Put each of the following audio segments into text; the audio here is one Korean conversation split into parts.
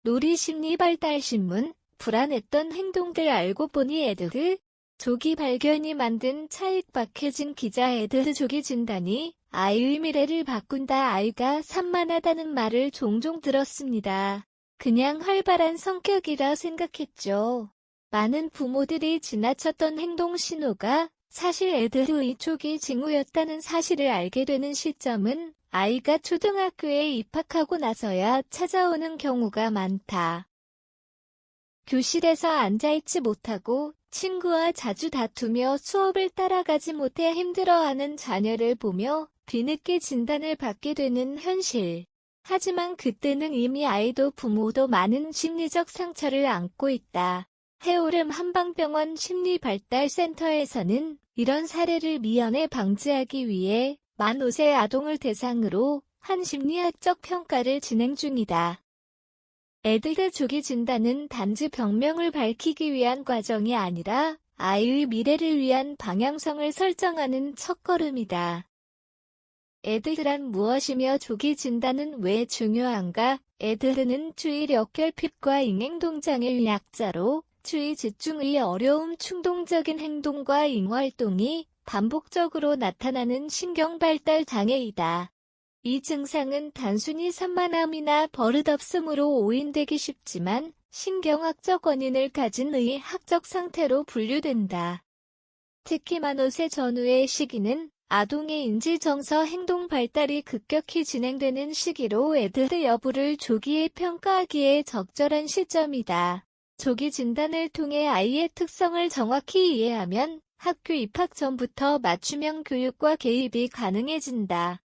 놀이심리발달신문, 불안했던 행동들 알고 보니 에드드, 조기 발견이 만든 차익 박혜진 기자. 에드드 조기 진단이 아이의 미래를 바꾼다. 아이가 산만하다는 말을 종종 들었습니다. 그냥 활발한 성격이라 생각했죠. 많은 부모들이 지나쳤던 행동 신호가 사실 에드드의 초기 징후였다는 사실을 알게 되는 시점은 아이가 초등학교에 입학하고 나서야 찾아오는 경우가 많다. 교실에서 앉아있지 못하고 친구와 자주 다투며 수업을 따라가지 못해 힘들어하는 자녀를 보며 뒤늦게 진단을 받게 되는 현실. 하지만 그때는 이미 아이도 부모도 많은 심리적 상처를 안고 있다. 해오름 한방병원 심리발달센터에서는 이런 사례를 미연에 방지하기 위해 만 5세 아동을 대상으로 한 심리학적 평가를 진행 중이다. 에드드 조기 진단은 단지 병명을 밝히기 위한 과정이 아니라 아이의 미래를 위한 방향성을 설정하는 첫걸음이다. 에드드란 무엇이며 조기 진단은 왜 중요한가? 에드드는 주의력 결핍과 ing행동장애 약자로 주의 집중의 어려움, 충동적인 행동과 ing활동이 반복적으로 나타나는 신경발달 장애이다. 이 증상은 단순히 산만함이나 버릇없음으로 오인되기 쉽지만 신경학적 원인을 가진 의학적 상태로 분류된다. 특히 만 5세 전후의 시기는 아동의 인지정서 행동 발달이 급격히 진행되는 시기로 에드드 여부를 조기에 평가하기에 적절한 시점이다. 조기 진단을 통해 아이의 특성을 정확히 이해하면 학교 입학 전부터 맞춤형 교육과 개입이 가능해진다.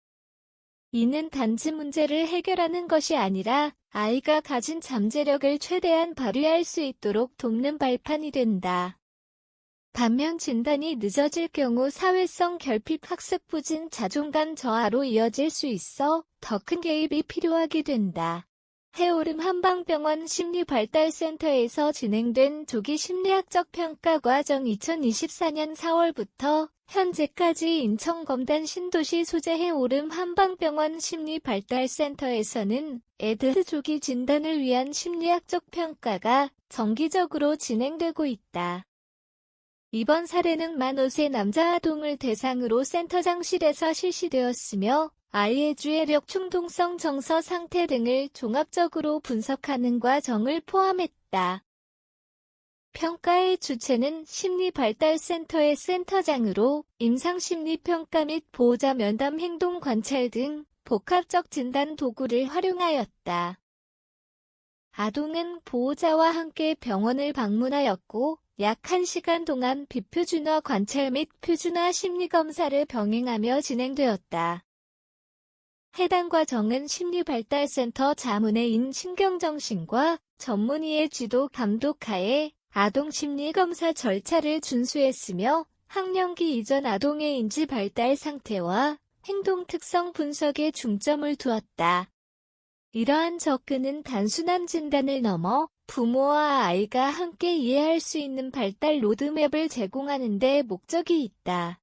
이는 단지 문제를 해결하는 것이 아니라 아이가 가진 잠재력을 최대한 발휘할 수 있도록 돕는 발판이 된다. 반면 진단이 늦어질 경우 사회성 결핍, 학습 부진, 자존감 저하로 이어질 수 있어 더 큰 개입이 필요하게 된다. 해오름 한방병원 심리발달센터에서 진행된 조기 심리학적 평가 과정 2024년 4월부터 현재까지 인천검단 신도시 소재 해오름 한방병원 심리발달센터에서는 에드드 조기 진단을 위한 심리학적 평가가 정기적으로 진행되고 있다. 이번 사례는 만 5세 남자 아동을 대상으로 센터장실에서 실시되었으며 아이의 주의력, 충동성, 정서 상태 등을 종합적으로 분석하는 과정을 포함했다. 평가의 주체는 심리발달센터의 센터장으로 임상심리평가 및 보호자 면담, 행동 관찰 등 복합적 진단 도구를 활용하였다. 아동은 보호자와 함께 병원을 방문하였고 약 1시간 동안 비표준화 관찰 및 표준화 심리검사를 병행하며 진행되었다. 해당 과정은 심리발달센터 자문회인 신경정신과 전문의의 지도 감독하에 아동심리검사 절차를 준수했으며 학령기 이전 아동의 인지발달 상태와 행동 특성 분석에 중점을 두었다. 이러한 접근은 단순한 진단을 넘어 부모와 아이가 함께 이해할 수 있는 발달 로드맵을 제공하는 데 목적이 있다.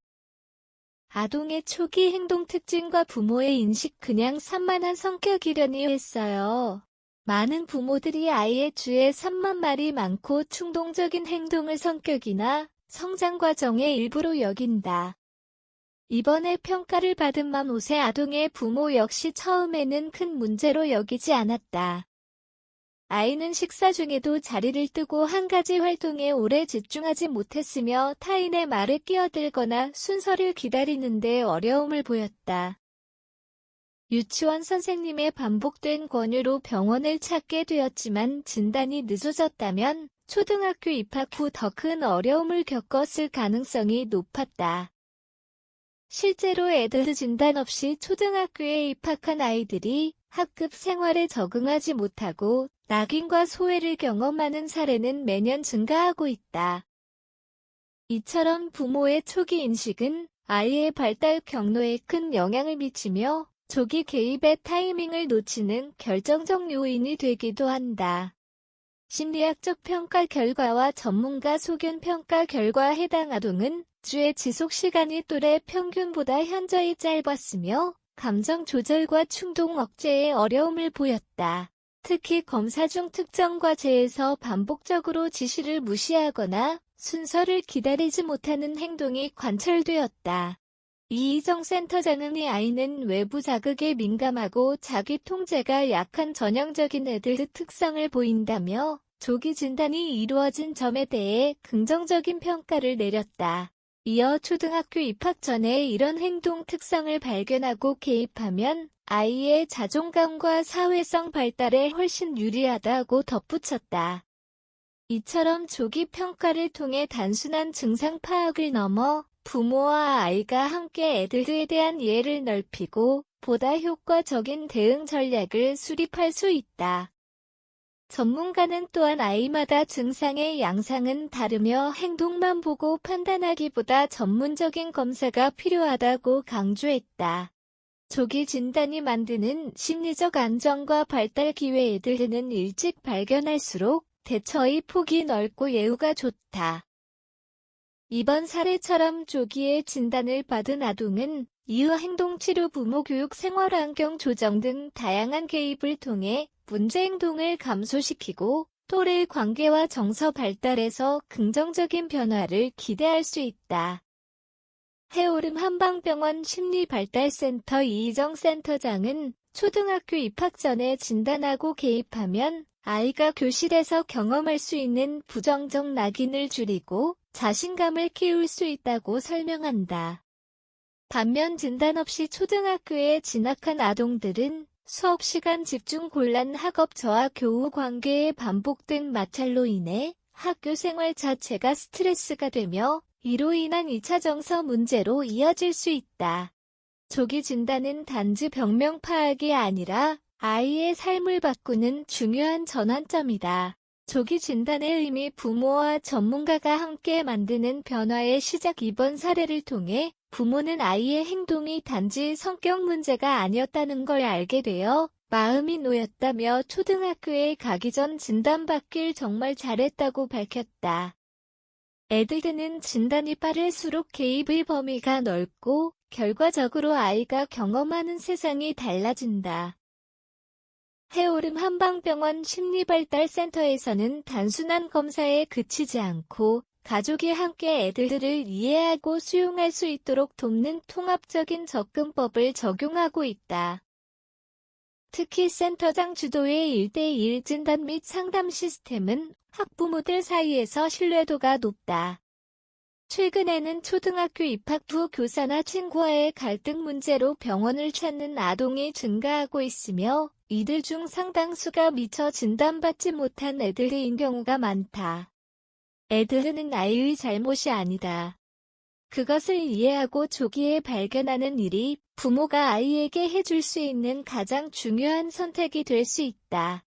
아동의 초기 행동 특징과 부모의 인식, 그냥 산만한 성격이려니 했어요. 많은 부모들이 아이의 주에 산만 말이 많고 충동적인 행동을 성격이나 성장 과정의 일부로 여긴다. 이번에 평가를 받은 만 5세 아동의 부모 역시 처음에는 큰 문제로 여기지 않았다. 아이는 식사 중에도 자리를 뜨고 한 가지 활동에 오래 집중하지 못했으며 타인의 말에 끼어들거나 순서를 기다리는데 어려움을 보였다. 유치원 선생님의 반복된 권유로 병원을 찾게 되었지만 진단이 늦어졌다면 초등학교 입학 후 더 큰 어려움을 겪었을 가능성이 높았다. 실제로 에드드 진단 없이 초등학교에 입학한 아이들이 학급 생활에 적응하지 못하고 낙인과 소외를 경험하는 사례는 매년 증가하고 있다. 이처럼 부모의 초기 인식은 아이의 발달 경로에 큰 영향을 미치며 조기 개입의 타이밍을 놓치는 결정적 요인이 되기도 한다. 심리학적 평가 결과와 전문가 소견 평가 결과 해당 아동은 주의 지속 시간이 또래 평균보다 현저히 짧았으며 감정 조절과 충동 억제에 어려움을 보였다. 특히 검사 중 특정 과제에서 반복적으로 지시를 무시하거나 순서를 기다리지 못하는 행동이 관찰되었다. 이희정 센터장은 이 아이는 외부 자극에 민감하고 자기 통제가 약한 전형적인 애들의 특성을 보인다며 조기 진단이 이루어진 점에 대해 긍정적인 평가를 내렸다. 이어 초등학교 입학 전에 이런 행동 특성을 발견하고 개입하면 아이의 자존감과 사회성 발달에 훨씬 유리하다고 덧붙였다. 이처럼 조기 평가를 통해 단순한 증상 파악을 넘어 부모와 아이가 함께 애들에 대한 이해를 넓히고 보다 효과적인 대응 전략을 수립할 수 있다. 전문가는 또한 아이마다 증상의 양상은 다르며 행동만 보고 판단하기보다 전문적인 검사가 필요하다고 강조했다. 조기 진단이 만드는 심리적 안정과 발달 기회들은 일찍 발견할수록 대처의 폭이 넓고 예후가 좋다. 이번 사례처럼 조기에 진단을 받은 아동은 이후 행동치료, 부모교육, 생활환경 조정 등 다양한 개입을 통해 문제 행동을 감소시키고 또래 관계와 정서 발달에서 긍정적인 변화를 기대할 수 있다. 해오름 한방병원 심리발달센터 이희정 센터장은 초등학교 입학 전에 진단하고 개입하면 아이가 교실에서 경험할 수 있는 부정적 낙인을 줄이고 자신감을 키울 수 있다고 설명한다. 반면 진단 없이 초등학교에 진학한 아동들은 수업 시간 집중 곤란, 학업 저하, 교우 관계의 반복된 마찰로 인해 학교 생활 자체가 스트레스가 되며 이로 인한 2차 정서 문제로 이어질 수 있다. 조기 진단은 단지 병명 파악이 아니라 아이의 삶을 바꾸는 중요한 전환점이다. 조기 진단의 의미, 부모와 전문가가 함께 만드는 변화의 시작. 이번 사례를 통해 부모는 아이의 행동이 단지 성격 문제가 아니었다는 걸 알게 되어 마음이 놓였다며 초등학교에 가기 전 진단받길 정말 잘했다고 밝혔다. 애들은 진단이 빠를수록 개입의 범위가 넓고 결과적으로 아이가 경험하는 세상이 달라진다. 해오름 한방병원 심리발달센터에서는 단순한 검사에 그치지 않고 가족이 함께 애들을 이해하고 수용할 수 있도록 돕는 통합적인 접근법을 적용하고 있다. 특히 센터장 주도의 1대1 진단 및 상담 시스템은 학부모들 사이에서 신뢰도가 높다. 최근에는 초등학교 입학 후 교사나 친구와의 갈등 문제로 병원을 찾는 아동이 증가하고 있으며 이들 중 상당수가 미처 진단받지 못한 애들인 경우가 많다. 애들은 아이의 잘못이 아니다. 그것을 이해하고 조기에 발견하는 일이 부모가 아이에게 해줄 수 있는 가장 중요한 선택이 될 수 있다.